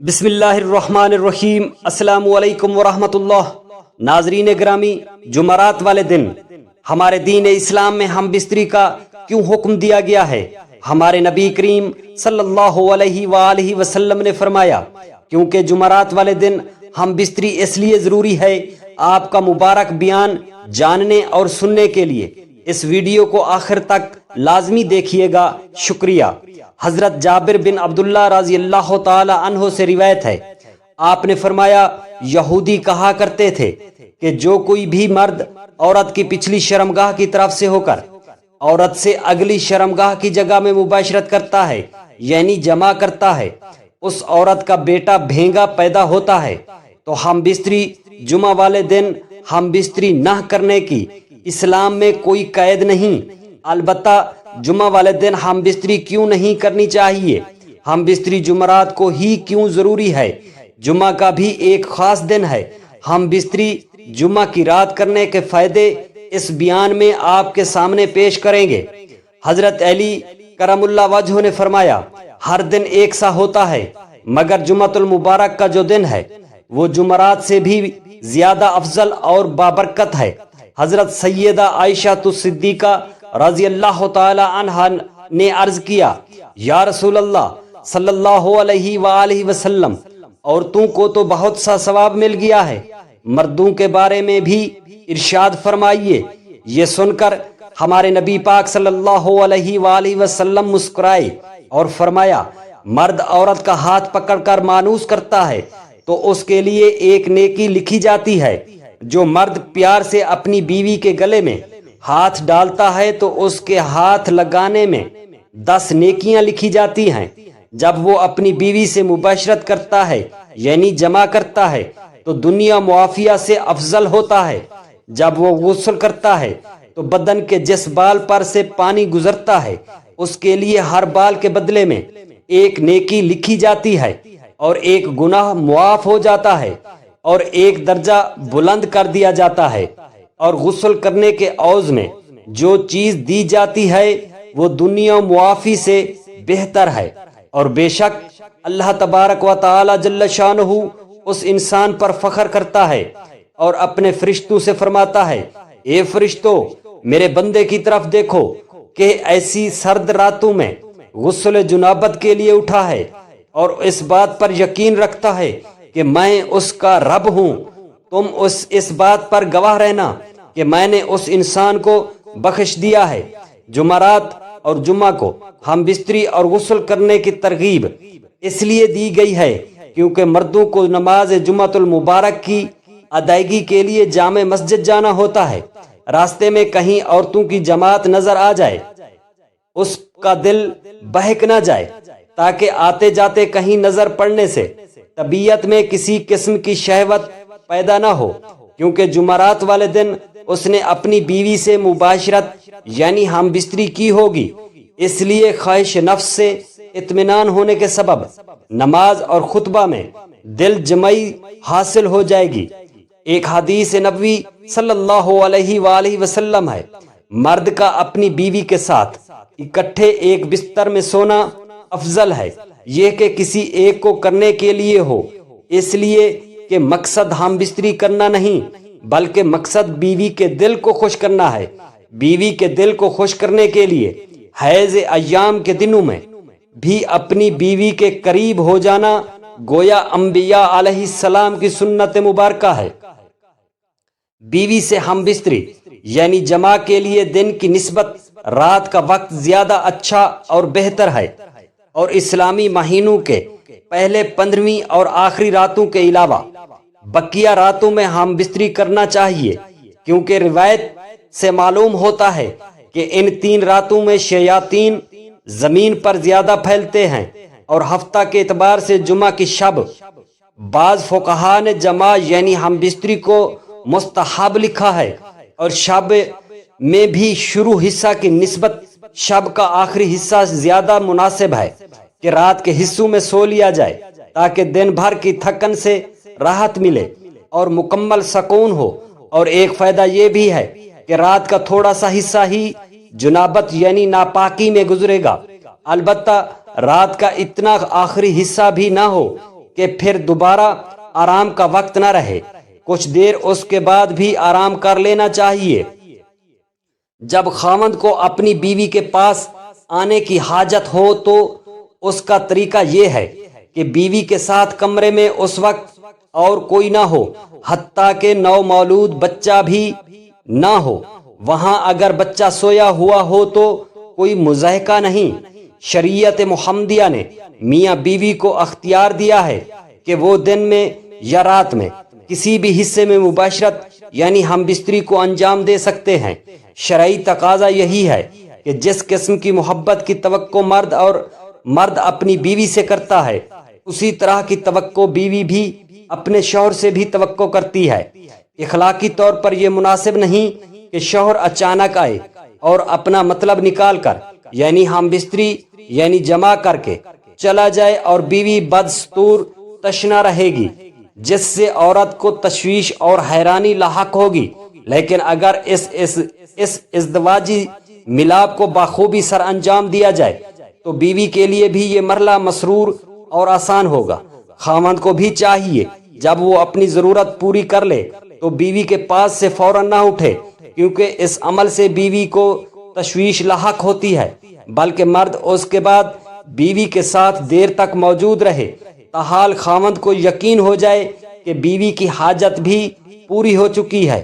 بسم اللہ الرحمن الرحیم۔ السلام علیکم ورحمۃ اللہ۔ ناظرین گرامی، جمعرات والے دن ہمارے دین اسلام میں ہم بستری کا کیوں حکم دیا گیا ہے؟ ہمارے نبی کریم صلی اللہ علیہ وآلہ وسلم نے فرمایا، کیونکہ جمعرات والے دن ہم بستری اس لیے ضروری ہے۔ آپ کا مبارک بیان جاننے اور سننے کے لیے اس ویڈیو کو آخر تک لازمی دیکھیے گا۔ شکریہ۔ حضرت جابر بن عبداللہ رضی اللہ تعالی عنہ سے روایت ہے، آپ نے فرمایا، یہودی کہا کرتے تھے کہ جو کوئی بھی مرد عورت کی پچھلی شرمگاہ کی طرف سے ہو کر عورت سے اگلی شرمگاہ کی جگہ میں مباشرت کرتا ہے، یعنی جمع کرتا ہے، اس عورت کا بیٹا بھینگا پیدا ہوتا ہے۔ تو ہم بستری جمعہ والے دن ہم بستری نہ کرنے کی اسلام میں کوئی قید نہیں۔ البتہ جمعہ والے دن ہم بستری کیوں نہیں کرنی چاہیے؟ ہم بستری جمعرات کو ہی کیوں ضروری ہے؟ جمعہ کا بھی ایک خاص دن ہے۔ ہم بستری جمعہ کی رات کرنے کے فائدے اس بیان میں آپ کے سامنے پیش کریں گے۔ حضرت علی کرم اللہ وجہہ نے فرمایا، ہر دن ایک سا ہوتا ہے، مگر جمعۃ المبارک کا جو دن ہے وہ جمعرات سے بھی زیادہ افضل اور بابرکت ہے۔ حضرت سیدہ عائشہ صدیقہ رضی اللہ تعالی عنہا نے عرض کیا، یا رسول اللہ صلی اللہ علیہ وآلہ وسلم، عورتوں کو تو بہت سا ثواب مل گیا ہے، مردوں کے بارے میں بھی ارشاد فرمائیے۔ یہ سن کر ہمارے نبی پاک صلی اللہ علیہ وآلہ وسلم مسکرائے اور فرمایا، مرد عورت کا ہاتھ پکڑ کر مانوس کرتا ہے تو اس کے لیے ایک نیکی لکھی جاتی ہے۔ جو مرد پیار سے اپنی بیوی کے گلے میں ہاتھ ڈالتا ہے تو اس کے ہاتھ لگانے میں 10 نیکیاں لکھی جاتی ہیں۔ جب وہ اپنی بیوی سے مباشرت کرتا ہے یعنی جمع کرتا ہے تو دنیا معافیہ سے افضل ہوتا ہے۔ جب وہ غسل کرتا ہے تو بدن کے جس بال پر سے پانی گزرتا ہے اس کے لیے ہر بال کے بدلے میں ایک نیکی لکھی جاتی ہے اور ایک گناہ معاف ہو جاتا ہے اور ایک درجہ بلند کر دیا جاتا ہے۔ اور غسل کرنے کے عوض میں جو چیز دی جاتی ہے وہ دنیا معافی سے بہتر ہے۔ اور بے شک اللہ تبارک و تعالی جل شانہ اس انسان پر فخر کرتا ہے اور اپنے فرشتوں سے فرماتا ہے، اے فرشتوں، میرے بندے کی طرف دیکھو کہ ایسی سرد راتوں میں غسل جنابت کے لیے اٹھا ہے اور اس بات پر یقین رکھتا ہے کہ میں اس کا رب ہوں۔ تم اس بات پر گواہ رہنا کہ میں نے اس انسان کو بخش دیا ہے۔ جمعرات اور جمعہ کو ہم بستری اور غسل کرنے کی ترغیب اس لیے دی گئی ہے کیونکہ مردوں کو نماز جمعۃ المبارک کی ادائیگی کے لیے جامع مسجد جانا ہوتا ہے۔ راستے میں کہیں عورتوں کی جماعت نظر آ جائے، اس کا دل بہک نہ جائے تاکہ آتے جاتے کہیں نظر پڑنے سے طبیعت میں کسی قسم کی شہوت پیدا نہ ہو، کیونکہ جمعرات والے دن اس نے اپنی بیوی سے مباشرت یعنی ہم بستری کی ہوگی، اس لیے خواہش نفس سے اطمینان ہونے کے سبب نماز اور خطبہ میں دل جمعی حاصل ہو جائے گی۔ ایک حدیث نبوی صلی اللہ علیہ وآلہ وسلم ہے، مرد کا اپنی بیوی کے ساتھ اکٹھے ایک بستر میں سونا افضل ہے، یہ کہ کسی ایک کو کرنے کے لیے ہو، اس لیے کہ مقصد ہم بستری کرنا نہیں بلکہ مقصد بیوی کے دل کو خوش کرنا ہے۔ بیوی کے دل کو خوش کرنے کے لیے حیض ایام کے دنوں میں بھی اپنی بیوی کے قریب ہو جانا گویا انبیاء علیہ السلام کی سنت مبارکہ ہے۔ بیوی سے ہم بستری یعنی جمع کے لیے دن کی نسبت رات کا وقت زیادہ اچھا اور بہتر ہے، اور اسلامی مہینوں کے پہلے 15ویں اور آخری راتوں کے علاوہ بقیہ راتوں میں ہم بستری کرنا چاہیے، کیونکہ روایت سے معلوم ہوتا ہے کہ ان 3 راتوں میں شیاطین زمین پر زیادہ پھیلتے ہیں، اور ہفتہ کے اعتبار سے جمعہ کی شب بعض فقہا نے جمع یعنی ہم بستری کو مستحب لکھا ہے، اور شب میں بھی شروع حصہ کی نسبت شب کا آخری حصہ زیادہ مناسب ہے کہ رات کے حصوں میں سو لیا جائے تاکہ دن بھر کی تھکن سے راحت ملے اور مکمل سکون ہو۔ اور ایک فائدہ یہ بھی ہے کہ رات کا تھوڑا سا حصہ ہی جنابت یعنی ناپاکی میں گزرے گا، البتہ رات کا اتنا آخری حصہ بھی نہ ہو کہ پھر دوبارہ آرام کا وقت نہ رہے، کچھ دیر اس کے بعد بھی آرام کر لینا چاہیے۔ جب خاوند کو اپنی بیوی کے پاس آنے کی حاجت ہو تو اس کا طریقہ یہ ہے کہ بیوی کے ساتھ کمرے میں اس وقت اور کوئی نہ ہو، حتیٰ کہ نو مولود بچہ بھی نہ ہو۔ وہاں اگر بچہ سویا ہوا ہو تو کوئی مضحکہ نہیں۔ شریعت محمدیہ نے میاں بیوی کو اختیار دیا ہے کہ وہ دن میں یا رات میں کسی بھی حصے میں مباشرت یعنی ہم بستری کو انجام دے سکتے ہیں۔ شرعی تقاضا یہی ہے کہ جس قسم کی محبت کی توقع مرد اپنی بیوی سے کرتا ہے، اسی طرح کی توقع بیوی بھی اپنے شوہر سے بھی توقع کرتی ہے۔ اخلاقی طور پر یہ مناسب نہیں کہ شوہر اچانک آئے اور اپنا مطلب نکال کر یعنی ہم بستری یعنی جمع کر کے چلا جائے اور بیوی بدستور تشنا رہے گی، جس سے عورت کو تشویش اور حیرانی لاحق ہوگی۔ لیکن اگر اس ازدواجی ملاپ کو بخوبی سر انجام دیا جائے تو بیوی کے لیے بھی یہ مرحلہ مسرور اور آسان ہوگا۔ خاوند کو بھی چاہیے جب وہ اپنی ضرورت پوری کر لے تو بیوی کے پاس سے فوراً نہ اٹھے، کیونکہ اس عمل سے بیوی کو تشویش لاحق ہوتی ہے، بلکہ مرد اس کے بعد بیوی کے ساتھ دیر تک موجود رہے تاحال خاوند کو یقین ہو جائے کہ بیوی کی حاجت بھی پوری ہو چکی ہے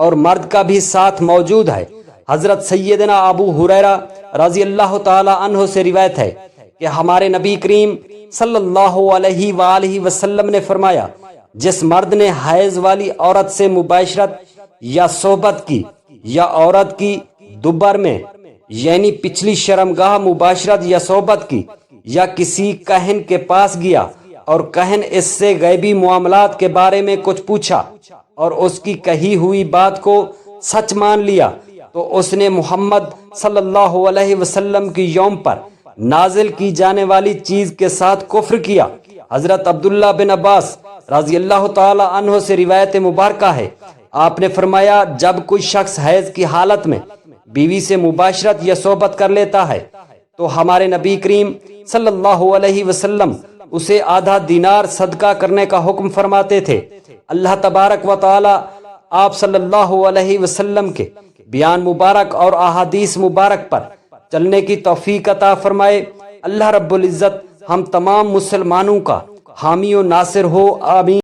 اور مرد کا بھی ساتھ موجود ہے۔ حضرت سیدنا ابو ہریرہ رضی اللہ تعالی عنہ سے روایت ہے کہ ہمارے نبی کریم صلی اللہ علیہ وآلہ وسلم نے فرمایا، جس مرد نے حیض والی عورت سے مباشرت یا صحبت کی یا عورت کی دبر میں یعنی پچھلی شرمگاہ مباشرت یا صحبت کی یا کسی کہن کے پاس گیا اور کہن اس سے غیبی معاملات کے بارے میں کچھ پوچھا اور اس کی کہی ہوئی بات کو سچ مان لیا تو اس نے محمد صلی اللہ علیہ وسلم کی یوم پر نازل کی جانے والی چیز کے ساتھ کفر کیا۔ حضرت عبداللہ بن عباس رضی اللہ تعالی عنہ سے روایت مبارکہ ہے، آپ نے فرمایا، جب کوئی شخص حیض کی حالت میں بیوی سے مباشرت یا صحبت کر لیتا ہے تو ہمارے نبی کریم صلی اللہ علیہ وسلم اسے آدھا دینار صدقہ کرنے کا حکم فرماتے تھے۔ اللہ تبارک و تعالی آپ صلی اللہ علیہ وسلم کے بیان مبارک اور احادیث مبارک پر چلنے کی توفیق عطا فرمائے۔ اللہ رب العزت ہم تمام مسلمانوں کا حامی و ناصر ہو، آمین۔